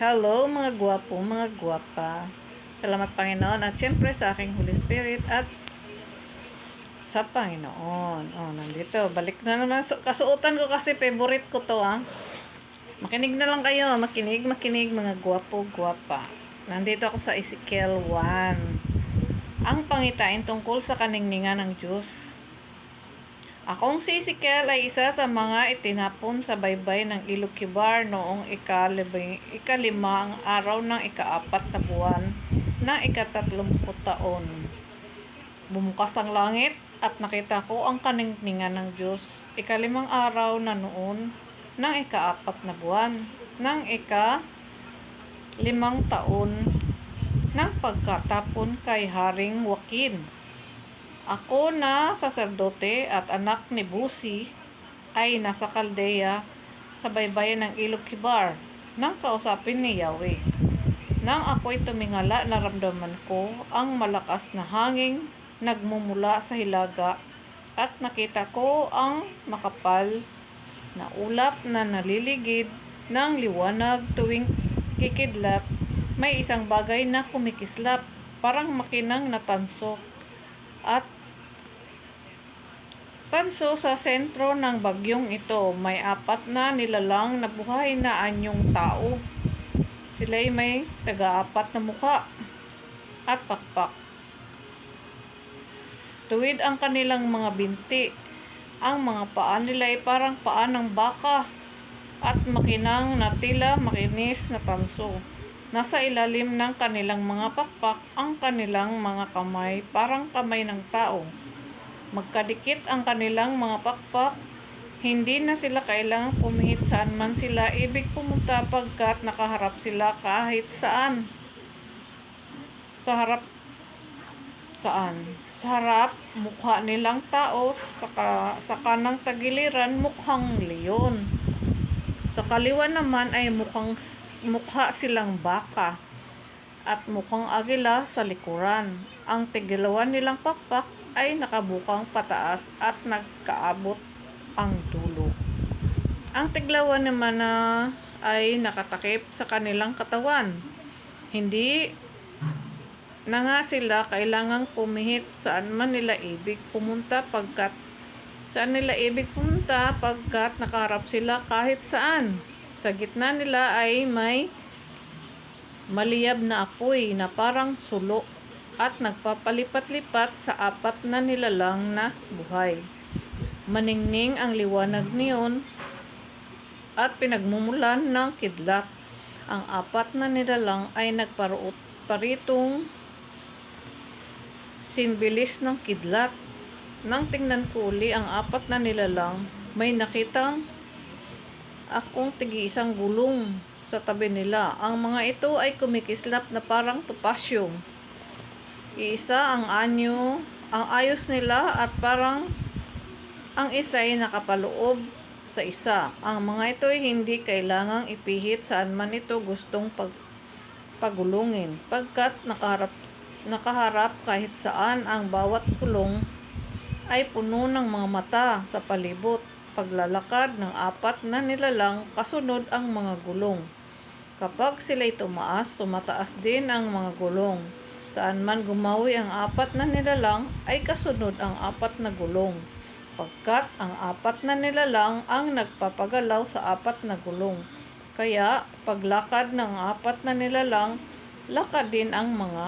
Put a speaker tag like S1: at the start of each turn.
S1: Hello mga gwapo, mga gwapa. Salamat Panginoon at syempre sa aking Holy Spirit at sa Panginoon. Nandito. Balik na naman. Kasuotan ko kasi favorite ko to Makinig na lang kayo. Makinig mga gwapo, gwapa. Nandito ako sa Ezekiel 1. Ang pangitain tungkol sa kaningningan ng Diyos. Akong si Ezekiel ay isa sa mga itinapon sa baybay ng Ilog Kibar noong ikalimang araw ng ikaapat na buwan ng ika-30 taon. Bumukas ang langit at nakita ko ang kaningningan ng Diyos ikalimang araw na noon ng ikaapat na buwan ng ika-5 taon ng pagkatapon kay Haring Joaquin. Ako na saserdote at anak ni Busi ay nasa Kaldea sa baybayin ng Ilog Kibar nang kausapin ni Yahweh. Nang ako'y tumingala, naramdaman ko ang malakas na hangin nagmumula sa hilaga at nakita ko ang makapal na ulap na naliligid ng liwanag tuwing kikidlat. May isang bagay na kumikislap, parang makinang natanso at tanso sa sentro ng bagyong ito. May 4 na nilalang na buhay na anyong tao. Sila'y may taga-4 na muka at pakpak. Tuwid ang kanilang mga binti. Ang mga paa nila ay parang paa ng baka at makinang na tila makinis na tanso. Nasa ilalim ng kanilang mga pakpak ang kanilang mga kamay, parang kamay ng tao. Magkadikit ang kanilang mga pakpak. Hindi na sila kailangang pumihit saan man sila ibig pumunta pagkat nakaharap sila kahit saan. Sa harap, mukha nilang tao, sa kanang tagiliran mukhang leon. Sa kaliwa naman ay mukha silang baka at mukhang agila sa likuran. Ang tigilawan nilang pakpak ay nakabukang pataas at nagkaabot ang dulo. Ang tiglawan naman ay nakatakip sa kanilang katawan. Hindi na nga sila kailangang pumihit saan nila ibig pumunta pagkat nakaharap sila kahit saan. Sa gitna nila ay may maliyab na apoy na parang sulo at nagpapalipat-lipat sa 4 na nilalang na buhay. Maningning ang liwanag niyon at pinagmumulan ng kidlat. Ang 4 na nilalang ay paritong simbilis ng kidlat. Nang tingnan ko uli ang 4 na nilalang, may nakitang akong tig-isang gulong sa tabi nila. Ang mga ito ay kumikislap na parang topasyong. Iisa ang ayos nila at parang ang isa ay nakapaloob sa isa. Ang mga ito ay hindi kailangang ipihit saan man ito gustong pagulungin pagkat nakaharap kahit saan. Ang bawat gulong ay puno ng mga mata sa palibot. Paglalakad ng 4 na nilalang, kasunod ang mga gulong. Kapag sila'y tumataas din ang mga gulong. Saan man gumawi ang 4 na nilalang, ay kasunod ang 4 na gulong. Pagkat ang 4 na nilalang ang nagpapagalaw sa 4 na gulong. Kaya paglakad ng 4 na nilalang, lakad din ang mga